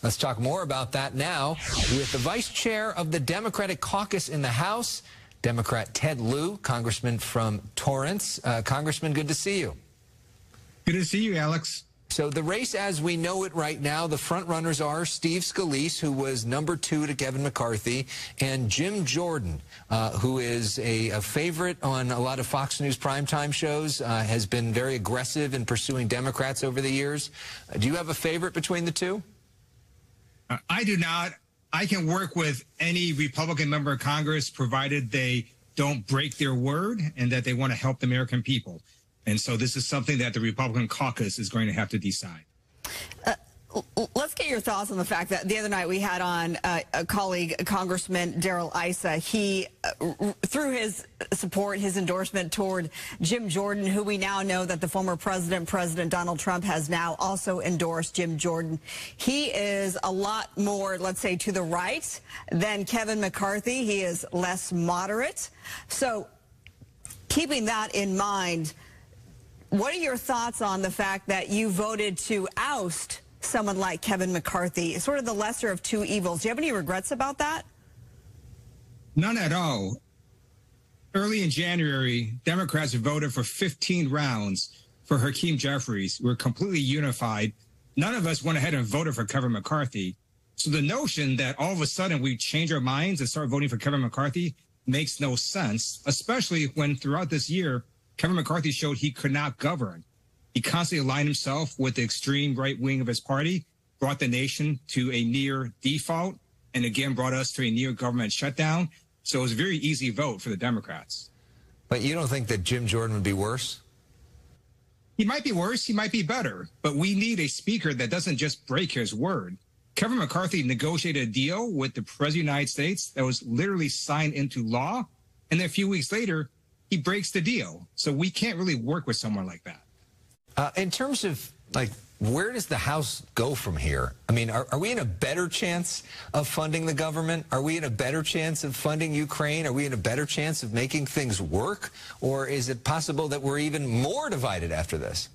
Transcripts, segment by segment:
Let's talk more about that now with the vice chair of the Democratic caucus in the House, Democrat Ted Lieu, congressman from Torrance. Congressman, good to see you. Good to see you, Alex. So the race as we know it right now, the front runners are Steve Scalise, who was #2 to Kevin McCarthy, and Jim Jordan, who is a favorite on a lot of Fox News primetime shows, has been very aggressive in pursuing Democrats over the years. Do you have a favorite between the two? I do not. I can work with any Republican member of Congress provided they don't break their word and that they want to help the American people. And so this is something that the Republican caucus is going to have to decide. Let's get your thoughts on the fact that the other night we had on a colleague, Congressman Darrell Issa. He, through his support, his endorsement toward Jim Jordan, who we now know that the former President Donald Trump has now also endorsed Jim Jordan. He is a lot more, let's say, to the right than Kevin McCarthy. He is less moderate. So keeping that in mind, what are your thoughts on the fact that you voted to oust someone like Kevin McCarthy, sort of the lesser of two evils? Do you have any regrets about that? None at all. Early in January, Democrats voted for 15 rounds for Hakeem Jeffries. We're completely unified. None of us went ahead and voted for Kevin McCarthy. So the notion that all of a sudden we change our minds and start voting for Kevin McCarthy makes no sense, especially when throughout this year, Kevin McCarthy showed he could not govern. He constantly aligned himself with the extreme right wing of his party, brought the nation to a near default, and again brought us to a near government shutdown. So it was a very easy vote for the Democrats. But you don't think that Jim Jordan would be worse? He might be worse, he might be better, but we need a speaker that doesn't just break his word. Kevin McCarthy negotiated a deal with the President of the United States that was literally signed into law, and then a few weeks later, he breaks the deal. So we can't really work with someone like that. In terms of, like, where does the House go from here? I mean, are we in a better chance of funding the government? Are we in a better chance of funding Ukraine? Are we in a better chance of making things work? Or is it possible that we're even more divided after this?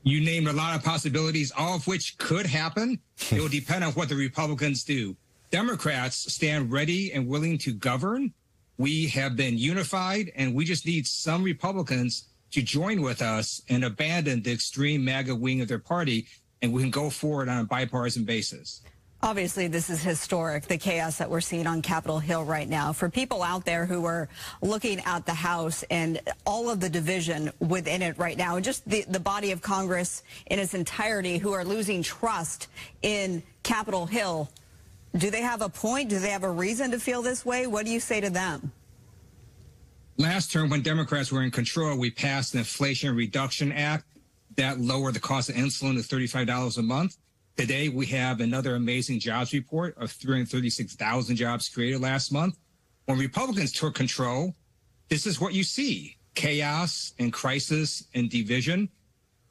You named a lot of possibilities, all of which could happen. It will depend on what the Republicans do. Democrats stand ready and willing to govern. We have been unified, and we just need some Republicans to join with us and abandon the extreme MAGA wing of their party, and we can go forward on a bipartisan basis. Obviously, this is historic, the chaos that we're seeing on Capitol Hill right now. For people out there who are looking at the House and all of the division within it right now, and just the body of Congress in its entirety who are losing trust in Capitol Hill, do they have a point? Do they have a reason to feel this way? What do you say to them? Last term, when Democrats were in control, we passed the Inflation Reduction Act that lowered the cost of insulin to $35 a month. Today, we have another amazing jobs report of 336,000 jobs created last month. When Republicans took control, this is what you see: chaos and crisis and division.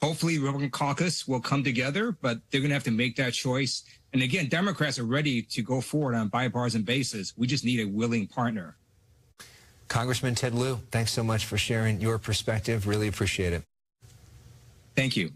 Hopefully, the Republican caucus will come together, but they're going to have to make that choice. And again, Democrats are ready to go forward on a bipartisan basis. We just need a willing partner. Congressman Ted Lieu, thanks so much for sharing your perspective. Really appreciate it. Thank you.